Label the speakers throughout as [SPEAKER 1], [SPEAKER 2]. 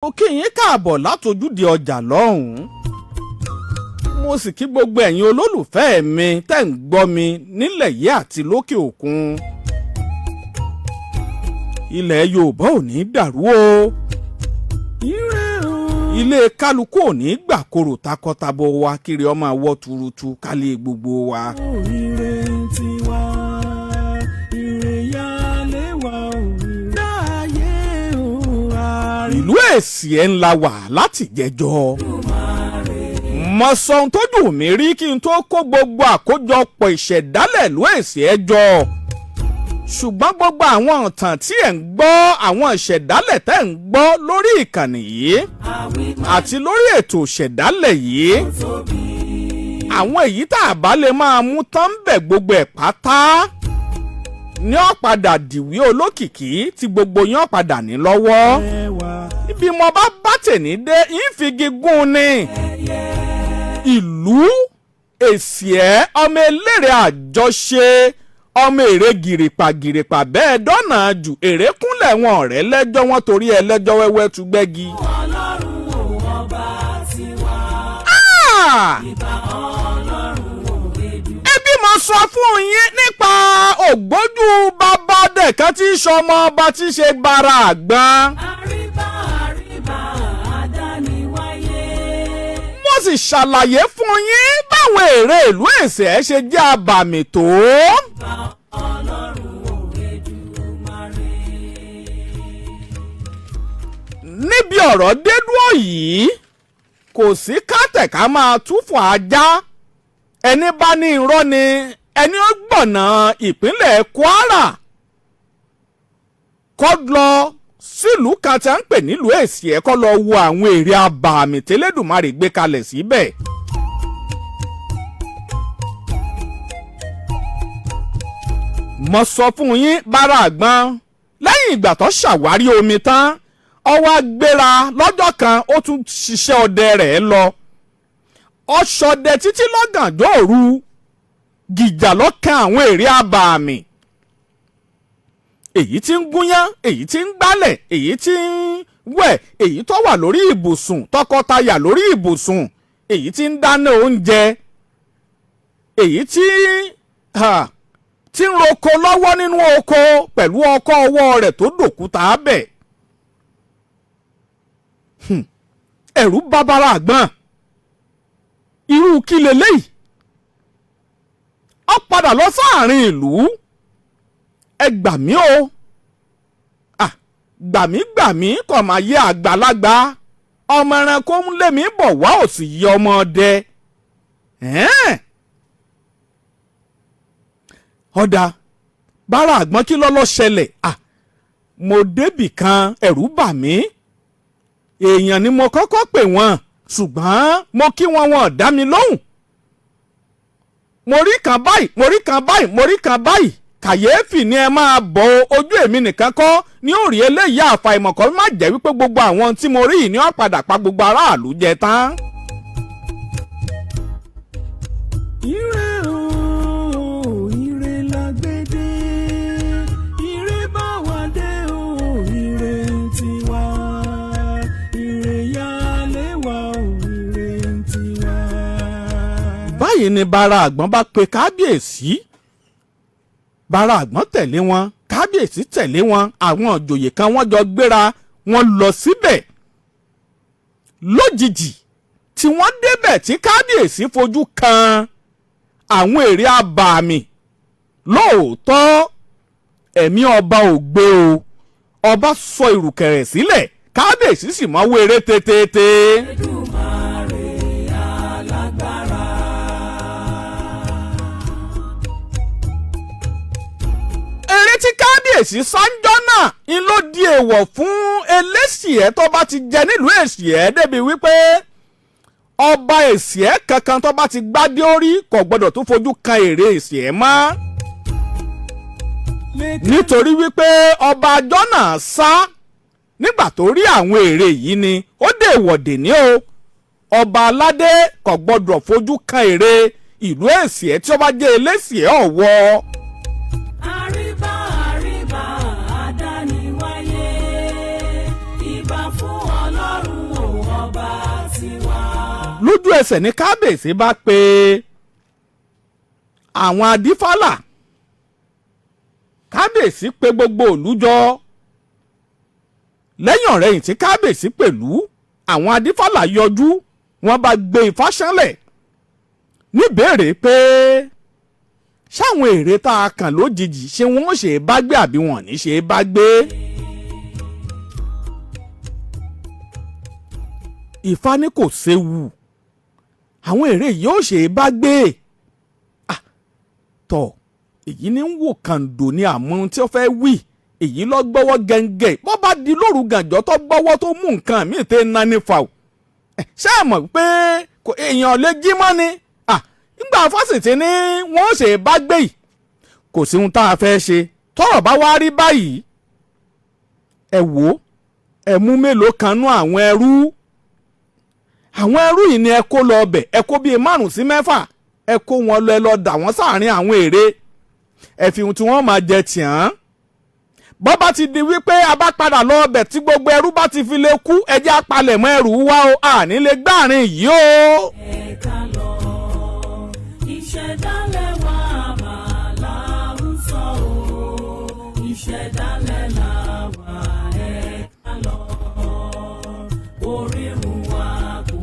[SPEAKER 1] Mo kí yín káàbọ̀ látojúde ọjà lọ́hùn-ún. Mo sì kí gbogbo ẹ̀yin olólùfẹ́ mi tẹ́ ń gbọ́ mi nílẹ̀ yìí àti lókè òkun. Ilẹ̀ Yorùbá ò ní dàrú o. Ilé kálukú ò ní gbàkorò takọtabo wa kiri ọmọ àwọ̀ tuurutu kálí gbogbo wa. Ìlú Esie ńlá wà láti jẹjọ́. Mo sọ ohun tójú mi rí kí n tó kó gbogbo àkójọpọ̀ ìṣẹ̀dálẹ̀ ìlú Esie jọ. Ṣùgbọ́n gbogbo àwọn ìtàn tí ẹ̀ ń gbọ́, àwọn ìṣẹ̀dálẹ̀ tẹ́ ń gbọ́ lórí ìkànnì yìí àti lórí ètò ìṣẹ̀dálẹ̀ yìí, àwọn èyí tá a bá lè máa mú tán bẹ̀ gbogbo ẹ̀ pátá ní ó padà dìwí olókìkí tí gbogbo yín ó padà ní lọ́wọ́. Ibi mo bá tèní dé ìfigi gún ni. Ìlú Esie ọmọ eléré àjọṣe, ọmọ èrè gìrìpàgìrìpà bẹ́ẹ̀ dọ́nà jù èrè kúnlẹ̀ wọn ọ̀rẹ́ lẹ́jọ́ wọn torí ẹlẹ́jọ́ wẹ́wẹ́ tú gbẹ́gi. Ẹbí mo sọ fún yín nípa ògbójú Babade kan tí í ṣọmọ ọba tí í ṣe gbára àgbọn. Mo sì ṣàlàyé fún yín báwọn èrè ìlú Esie ṣe jẹ́ abàmì tó. Níbi ọ̀rọ̀ dé dúró yìí kò sí kátẹ̀ká máa túfọ̀ ajá. Ẹni bá ní irọ́ ni ẹni ó gbọ̀nà ìpínlẹ̀ Kwara kó lọ sílùú kan tí a ń pè nílùú Esie kó lọ wo àwọn èrè abàmì tẹ́lẹ̀dùmarè gbé kalẹ̀ síbẹ̀. Mo sọ fún yín bára àgbọn lẹ́yìn ìgbà tó ṣàwárí omi tán ó wá gbéra lọ́jọ́ kan ó tún ṣiṣẹ́ ọdẹ rẹ̀ lọ. Ọ̀ṣọ́dẹ títí lọ́gànjọ́ òru gìjà lọ́kàn àwọn èrè abàmì. Èyí tí ń gúnyán, èyí tí ń gbálẹ̀, èyí tí ń wẹ̀, èyí tó wà lórí ibùsùn tọkọtaya lórí ibùsùn, èyí tí ń dáná oúnjẹ, èyí tí ń roko lọ́wọ́ nínú oko pẹ̀lú ọkọ́ ọwọ́ rẹ̀ tó dòkúta bẹ̀. Ẹ̀rù bàbàrà àgbọn. Irú kí leléyìí? Ó padà lọ sáàrin ìlú. Ẹ gbà mí o. Gbàmí kò máa yẹ àgbàlagbà. Ọmọ ẹranko ń lé mi bọ̀ wá ò sì yẹ ọmọ ọdẹ. Ọ̀dà bára àgbọn kí lọ́lọ́ ṣẹlẹ̀? Mo débì kan ẹ̀rù bà mí. Èèyàn ni mo kọ́kọ́ pè wọ́n ṣùgbọ́n mo kí wọn dá mi lóhùn. Mo rí kan báyìí, mo rí kan báyìí, mo rí kan báyìí. Kàyéfì ni ẹ máa bọ̀ ojú èmi nìkan kọ́ ní òrì eléyìí àfàìmọ̀kọ́ má jẹ́ wípé gbogbo àwọn tí mo rí yìí ni wọ́n padà pa gbogbo aráàlú jẹ tán. Báyìí ni bára àgbọn bá pe kábíyèsí. Bára àgbọn tẹ̀lé wọn, kábíyèsí tẹ̀lé wọn, àwọn ìjòyè kan wọ́n jọ gbéra wọn lọ síbẹ̀. Lójijì tí wọ́n débẹ̀ tí kábíyèsí fojú kan àwọn èrè abàmì, lóòótọ́ ẹ̀mí ọba ò gbé o. Ọba sọ ìrùkẹ̀rẹ̀ sílẹ̀, kábíyèsí sì máa wéré tètè. Tí kábíyèsí sáńjọ́ náà ń ló di èèwọ̀ fún Eléṣìẹ́ tó bá ti jẹ nílùú Esie débi wípé ọba Esie kankan tó bá ti gbádé orí kò gbọdọ̀ tún fojú kan èrè Esie mọ́. Nítorí wípé ọba àjọ náà sá nígbà tó rí àwọn èrè yìí ni ó dé ìwọ̀dè ní o. Ọba aládé kò gbọdọ̀ fojú kan èrè ìlú Esie tí ó bá jẹ́ Eléṣìẹ́ ọ̀wọ́. Fún Ọlọ́run. lójú ẹsẹ̀ ní kábíyèsí bá pe àwọn adífálà, kábíyèsí pe gbogbo ìlú jọ. lẹ́yìn ọ̀rẹ́yìn tí kábíyèsí pẹ̀lú àwọn adífálà yọjú, wọ́n bá gbé ifá ṣánlẹ̀ níbèrè pé ṣáwọn ère tá a kàn lójijì ṣé wọ́n ṣe é bá gbé àbí wọn ní ṣe é bá gbé. ifá ní kò séwu, àwọn ère yóò ṣe é bá gbé. tọ̀ èyí ní ń wò kàǹdò ní àmọ́ ohun tí ó fẹ́ wí. èyí lọ gbọ́wọ́ gẹ́ngẹ́ bó bá di lóru gànjọ́ tó gbọ́wọ́ tó mú nǹkan míì tẹ́ ná ní fa o. ṣé ẹ mọ̀ pé èèyàn lè jí mọ́ ni nígbà fásitì ni wọ́n ṣe bá gbé yìí kò sí ohun tá a fẹ́ ṣe tọ́rọ̀ bá wá rí báyìí. ẹ wò ó, ẹ mú mélòó kan nú àwọn ẹrú yìí ni ẹ kó lọ ọbẹ̀, ẹ kó bíi 5 sí 6, ẹ kó wọn lọ, ẹ lọ dà wọ́n sáàrin àwọn ère, ẹ fi ohun tí wọ́n máa jẹ tì án. bọ́ bá ti di wípé a bá padà lọ ọbẹ̀ tí gbogbo ẹrú bá ti fi lè kú, ẹ jẹ́ apalẹ̀mọ́ ẹrù wá o, àní lè gbáàrin yìí o.
[SPEAKER 2] ẹ̀ka lọ ìṣẹ̀dálẹ̀ wa máa láwùsọ o, ìṣẹ̀dálẹ̀ la wà ẹ̀ka lọ, orírun wa kò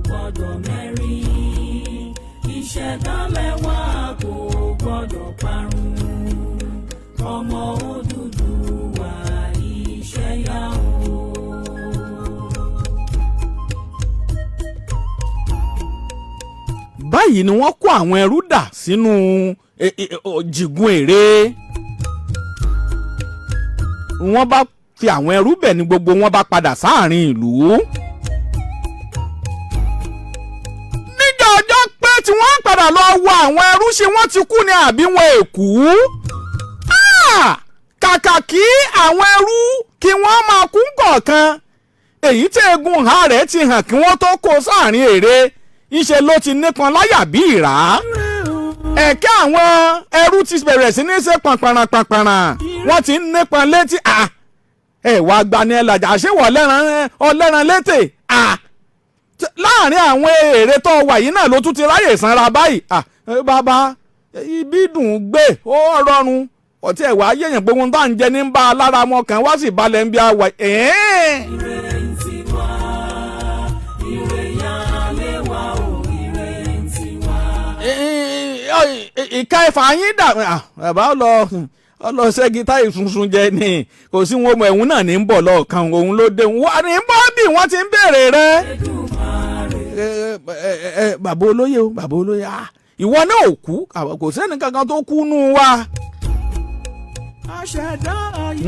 [SPEAKER 2] gbọ́dọ̀ mẹ́rin, ìṣẹ̀dálẹ̀ wa kò gbọ́dọ̀ parun, ọmọ Odùduwà iṣẹ́ yá o.
[SPEAKER 1] báyìí ni wọ́n kó àwọn ẹrú dà sínú jìgún ère. wọ́n bá fi àwọn ẹrú bẹ̀ ni gbogbo wọn bá padà sáàrin ìlú. níjọ́ ọjọ́ pé tí wọ́n padà lọ wo àwọn ẹrú ṣé wọ́n ti kú ni àbí wọn èkú. kàkà kí àwọn ẹrú kí wọ́n máa kú kọ̀ọ̀kan, èyí tí eegun ha rẹ̀ ti hàn kí wọ́n tó kó sáàrin ère, ìṣe ló ti nípọn láyà bí ìrá. ẹ̀kẹ́ àwọn ẹrú ti bẹ̀rẹ̀ sí ní ṣe pàǹpàràǹpàǹpàrà, wọ́n ti ń nípọn létí. wàá gbani ẹlàjà ṣéwọ̀ ọlẹ́ran létè. láàrin àwọn ère tó wà yìí náà ló tún ti ráyè sanra báyìí. bàbá ibi dùn gbé ó rọrùn ọtí ẹ̀wà ayéèyàn gbogbo tá à ń jẹ ní bá a lára ọmọ kan wá sí balẹ̀ ń bí a wà. ìka ẹ̀fà yín dà bàbá ọlọ ṣẹ́gi táyì sunsun jẹ ni kò sí wọn ọmọ ẹ̀hún náà ní ń bọ̀ lọ́ọ̀kan òun ló dé wà ní bọ́ bí wọ́n ti ń béèrè rẹ. bàbá olóyè o bàbá olóyè ìwọ náà ò kú kò sẹ́ni kankan tó kú nù wa.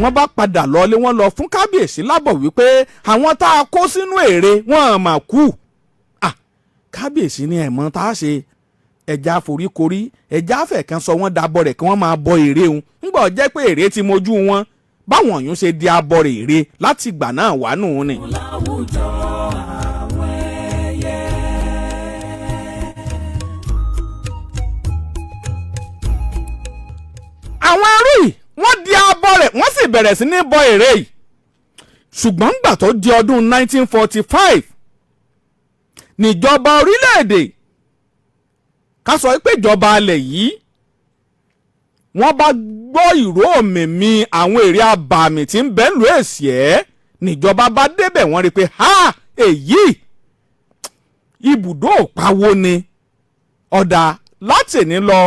[SPEAKER 1] wọ́n bá padà lọlé, wọ́n lọ fún kábíyèsí lábọ̀ wípé àwọn tá a kó sínú ère wọ́n mà kú. kábíyèsí ni ẹ̀mọ́ tá a ṣe ẹja foríkorí, ẹja fẹ̀kan sọ wọ́n dabọ̀ rẹ̀ kí wọ́n máa bọ ère òun ńgbà jẹ́ pé ère ti mojú wọn, báwọn yòó ṣe di abọ́ ère láti ìgbà náà wà nù ní. àwọn ẹrú yìí wọ́n di abọ́ rẹ̀ wọ́n sì bẹ̀rẹ̀ sí ní bọ ère yìí. ṣùgbọ́n ńgbà tó di ọdún 1945 níjọba orílẹ̀-èdè, ká sọ pé ìjọba alẹ̀ yìí, wọ́n bá gbọ́ ìró òmìmí àwọn ère abàmì tí ń bẹ lù Èsìẹ́, níjọba bá débẹ̀ wọ́n rí i pé èyí ibùdó òpawó ni. ọ̀dà láti ní lọ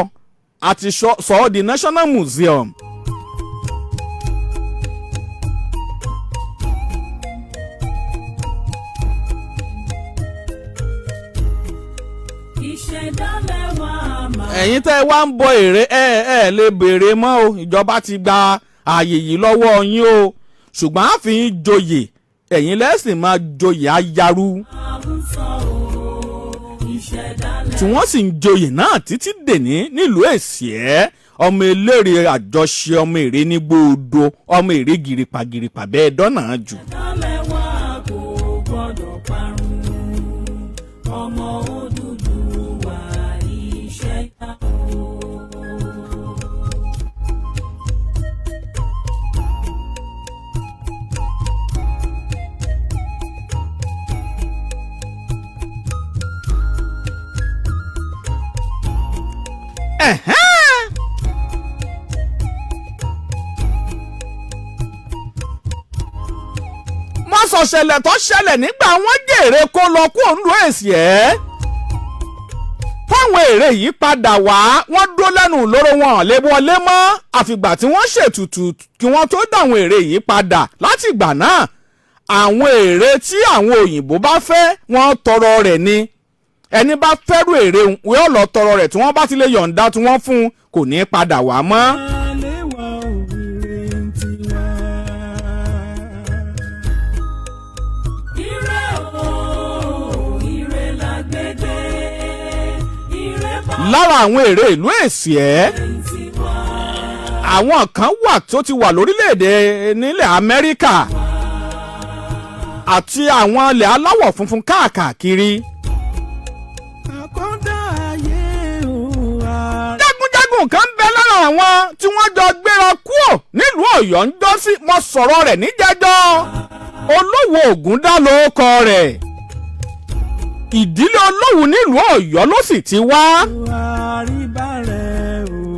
[SPEAKER 1] àti sọ ọ́ di National Museum. ẹ̀yin tẹ́ ẹ wá ń bọ ère ẹ lè béèrè mọ́ o, ìjọba ti gba ààyè yìí lọ́wọ́ yín o, ṣùgbọ́n a fi ń joyè, ẹ̀yin lẹ́sìn máa joyè ayaru. tí wọ́n sì ń joyè náà títí dèní nílùú Èsìẹ́, ọmọ eléré àjọṣe ọmọ ère ní gbòòdo, ọmọ ère gìrìpàgìrìpà bẹ́ẹ̀ dọ́nà jù. mo sọ ṣẹlẹ̀ tó ṣẹlẹ̀ nígbà wọ́n jèrè kó lọ kó ń lo èsì ẹ̀. táwọn èrè yìí padà wá wọ́n dúró lẹ́nu lóró wọn lè wọlé mọ́ àfìgbà tí wọ́n ṣètùtù kí wọ́n tó dáwọn èrè yìí padà. láti ìgbà náà àwọn èrè tí àwọn òyìnbó bá fẹ́ wọ́n tọrọ rẹ̀ ni. ẹni bá fẹ́rù èrè wọ́n lọ tọrọ rẹ̀ tí wọ́n bá ti lè yọ̀ǹda tí wọ́n fún un kò ní padà wá mọ́. lára àwọn èrè ìlú Èsì ẹ̀ àwọn kan wà tó ti wà lórílẹ̀‐èdè nílẹ̀ Amẹ́ríkà àti àwọn ilẹ̀ aláwọ̀ funfun káàkiri. jagunjagun kan bẹ lára àwọn tí wọ́n jọ gbéra kúò nílùú Ọ̀yọ́ ń jọ́ sí mo sọ̀rọ̀ rẹ̀ níjẹ́jọ́ Olówó Ògúndá lórúkọ rẹ̀. ìdílé Olówù nílùú Ọ̀yọ́ ló sì ti wá.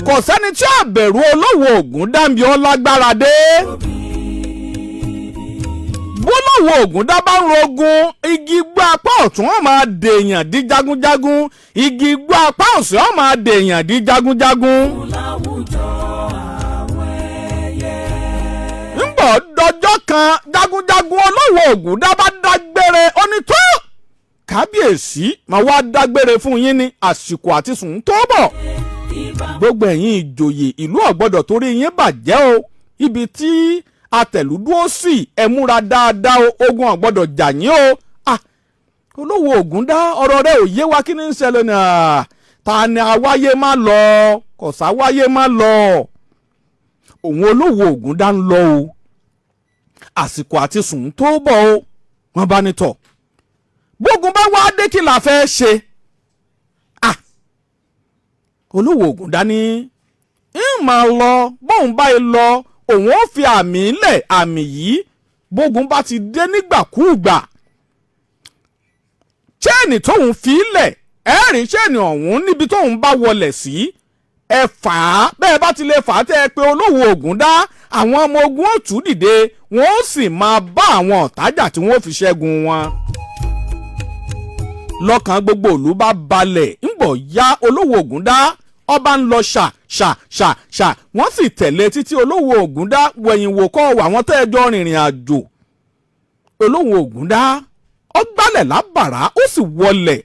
[SPEAKER 1] kò sẹ́ni tí ó bẹ̀rù Olówó Ògúndá bí ó lágbára dé. bólówó Ògúndá bá ń rogun igi igbó apá ọ̀tún ó máa dèèyàn di jagunjagun igi igbó apá òsì ó máa dèèyàn di jagunjagun. ńgbọ́ dọjọ́ kan jagunjagun Olówó Ògúndá bá dágbére ó ní tó kábíyèsí máa wá dágbére fún yín ní àsìkò àti sùn tó bọ̀. gbogbo ẹ̀yin ìjòyè ìlú ọ̀gbọ́dọ̀ torí yín bàjẹ́ o ibi tí atẹ̀lúdúró sí ẹ múra dáadáa o ogun ọ̀gbọ́dọ̀ jà yín o. Olówó Ògúndá ọ̀rọ̀ rẹ̀ ò yé wa kí ni ń ṣẹlẹ̀ náà ta ni àwáyé má lọ kò sáwáyé má lọ. òun Olówó Ògúndá ń lọ o àsìkò àti sùn tó bọ̀ o wọ́n bá ní tọ̀ bógun bá wá dé kí la fẹ́ ṣe. Olówó Ògúndá ní máa lọ bóun báyìí lọ òun ó fi àmì lẹ̀ àmì yìí bógun bá ti dé nígbàkúùgbà. chain tóun fi lẹ̀ rí chain ọ̀hún níbi tóun bá wọlẹ̀ sí ẹ fà á bẹ́ẹ̀ bá ti lè fà á tẹ́ ẹ pé Olówó Ògúndá àwọn ọmọ ogun ó tú dìde wọ́n ó sì máa bá àwọn ọ̀tájà tí wọ́n fi ṣẹ́gun wọn. lọ́kàn gbogbo ìlú bá balẹ̀ ńgbọ̀ ya Olówó Ògúndá ọba ń lọ ṣà wọ́n sì tẹ̀lé títí Olówó Ògúndá wẹ̀yìn wò kọ́ àwọn tẹ́ẹ̀jọ́ rìnrìn àjò. Olówó Ògúndá ó gbálẹ̀ lábàrá ó sì wọlẹ̀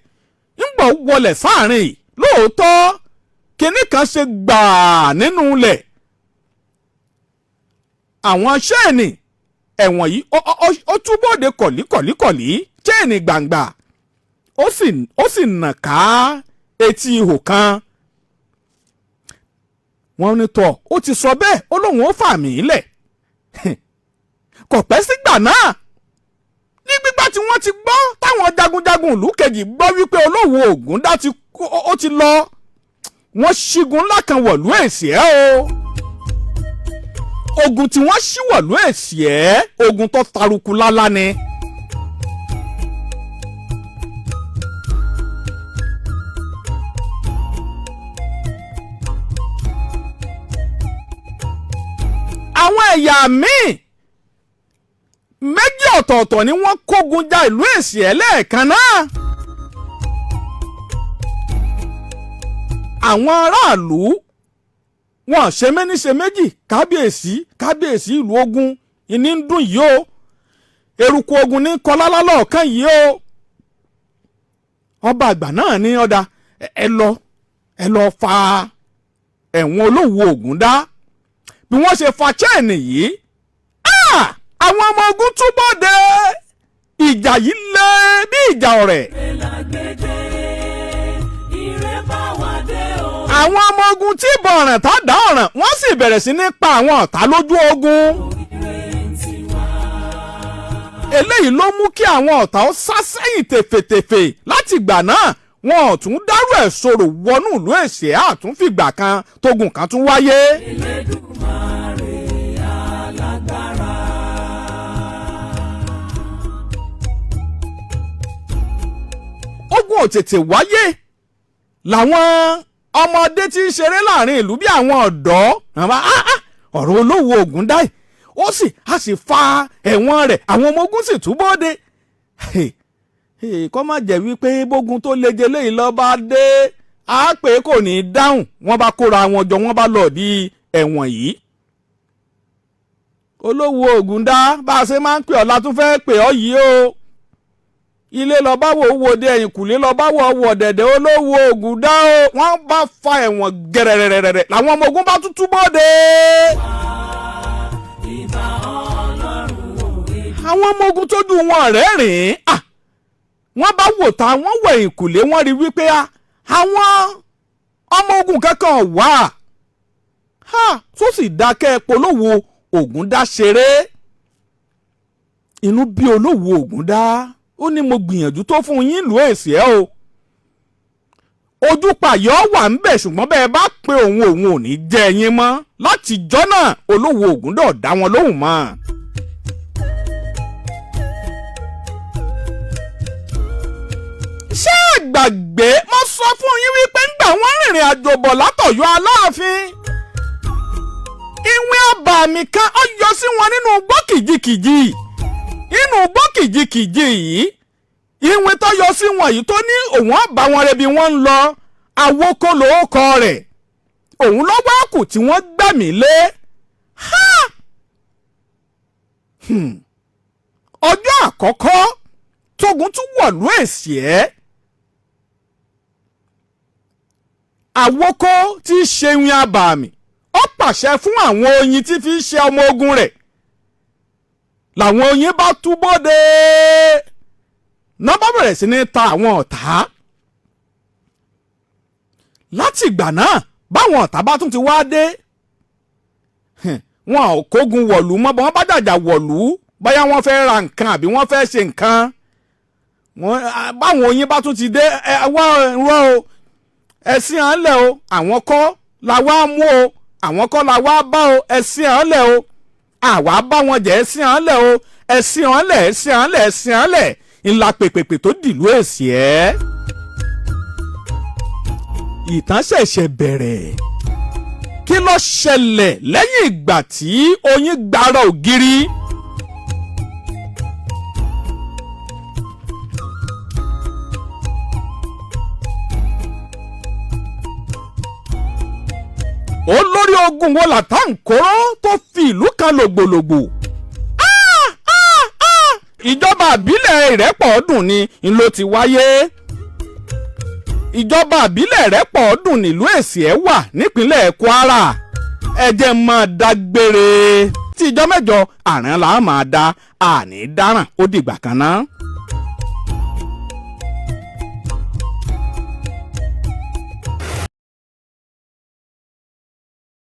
[SPEAKER 1] ńgbọ̀ wọlẹ̀ sáàrin lóòótọ́ kinní kan ṣe gbàá nínú ilẹ̀. àwọn ṣẹ́ẹ̀nì ẹ̀wọ̀n yìí ó túbọ̀dé kọ̀líkọ̀lí ṣẹ́ẹ̀nì gbàǹgbà ó sì nà ká etí ihò kan. wọ́n ní tọ́ ó ti sọ bẹ́ẹ̀ ó lóun ó fà mí lẹ̀. kò pẹ́ sígbà náà ní gbígbà tí wọ́n ti gbọ́ táwọn jagunjagun ìlú kejì gbọ́ wípé Olówó Ògúndá ó ti lọ wọ́n ṣígun ńlá kan wọ̀lú Èsì ẹ̀ o. ogun tí wọ́n ṣí wọ̀lú Èsì ẹ̀ ogun tó taruku lálá ni. àwọn ẹ̀yà míì méjì ọ̀tọ̀ọ̀tọ̀ ni wọ́n kógun ja ìlú Èsì ẹ̀ lẹ́ẹ̀kan náà. àwọn aráàlú wọn ṣe méní ṣe méjì kábíyèsí ìlú ogun ìní ń dùn yìí o eruku ogun ní kọlálá lọ́ọ̀kan yìí o. ọba àgbà náà ní ọ̀dà ẹ lọ fa ẹ̀wọ̀n Olówó Ògúndá bí wọ́n ṣe fa chain yìí àwọn ọmọ ogun túbọ̀ dé ìjà yìí lé bí ìjà ọ̀rẹ́. àwọn ọmọ ogun tí ìbọn ọ̀ràn tá dá ọ̀ràn wọ́n sì bẹ̀rẹ̀ sí ní pa àwọn ọ̀tá lójú ogun. eléyìí ló mú kí àwọn ọ̀tá ó sá sẹ́yìn tèfètèfè láti ìgbà náà wọn ò tún dárú ẹ̀ sọ̀rọ̀ wọnú ìlú Èsì ẹ̀ àtúnfìgbà kan tógun kan tún wáyé. ogun ò tètè wáyé làwọn ọmọdé tí ń ṣeré láàrin ìlú bí àwọn ọ̀dọ́ ọ̀rọ̀ olówó Ògúndáì a sì fa ẹ̀wọ̀n rẹ̀ àwọn ọmọ ogun sì túbọ̀ dé. Kọ́ má jẹ́ wípé bógun tó leje léyìí lọ bá dé á pé kò ní í dáhùn wọ́n bá kóra wọn jọ wọ́n bá lọ di ẹ̀wọ̀n yìí. olówó Ògúndá bá a ṣe máa ń pè ọ́ la tún fẹ́ pè ọ́ yìí o. ilé lọ bá wò ó wò dé ẹ̀yìnkùlé lọ bá wò ó wò dẹ̀dẹ̀ olówó Ògúndá o wọ́n bá fa ẹ̀wọ̀n gẹ̀rẹ̀rẹ̀rẹ̀ làwọn ọmọ ogun bá tún túbọ̀ dé. àwọn ọmọ ogun tójú wọn rẹ́rìn-ín wọ́n bá wò ta wọ́n wọ ẹ̀yìnkùlé wọ́n rí wípé àwọn ọmọ ogun kankan wà tó sì dákẹ́ polówó Ògúndá ṣeré. inú bí olówó Ògúndá ó ní mo gbìyànjú tó fún yín ìlú Èsì ẹ o. ojú pàyọ́ wà ń bẹ̀ ṣùgbọ́n bẹ́ẹ̀ bá pé òun ò ní jẹ́ ẹyin mọ́ láti jọ́nà olówó Ògúndá ò dá wọn lóhùn mọ́. ṣé àgbàgbé mo sọ fún yín wípé ńgbà wọ́n rìnrìn àjò bọ̀ látọ̀yọ́ Aláàfin ìwé àbàmì kan ó yọ sí wọn nínú igbó kìjikìji yìí ìwé tó yọ sí wọn yìí tó ní òun àbá wọn rẹ̀ bí wọ́n ń lọ àwòkọ́ lóókọ rẹ̀ òun lọ́wọ́ àkù tí wọ́n gbẹ̀mí lé. ọjọ́ àkọ́kọ́ tógun tún wọ̀lú Èsì ẹ́ àwòkọ́ tí í ṣe ìwé àbàmì ó pàṣẹ fún àwọn oyin tí fi ṣe ọmọ ogun rẹ̀ làwọn oyin bá túbọ̀ dé náà bá bẹ̀rẹ̀ sí ní ta àwọn ọ̀tá. láti ìgbà náà báwọn ọ̀tá bá tún ti wá dé wọn ò kógun wọ̀lú mọ́ bọ́n bá jàjà wọ̀lú báyà wọ́n fẹ́ ra nǹkan àbí wọ́n fẹ́ ṣe nǹkan báwọn oyin bá tún ti dé wá rọ́ o ẹ̀sìn àánlẹ̀ o àwọn kọ́ la wá mú o àwọn kọ́ la wá bá o ẹ̀sìn àánlẹ̀ o àwa bá wọn jẹ́ ẹ̀sìn àánlẹ̀ o ẹ̀sìn àánlẹ̀ ńlá pèpèpè tó dìlú Èsì ẹ́. ìtàn ṣẹ̀ṣẹ̀ bẹ̀rẹ̀ kí ló ṣẹlẹ̀ lẹ́yìn ìgbà tí oyin gbára ògiri. olórí ogun wo làtàǹkóró tó fi ìlú kan lògbòlògbò. ìjọba ìbílẹ̀ Irepodun ni ló ti wáyé. ìjọba ìbílẹ̀ Irepodun nílùú Èsì ẹ̀ wà nípínlẹ̀ Kwara. ẹ jẹ́ máa dágbére tí ìjọ mẹ́jọ àrán là á máa dá àní dáràn ó dìgbà kan náà.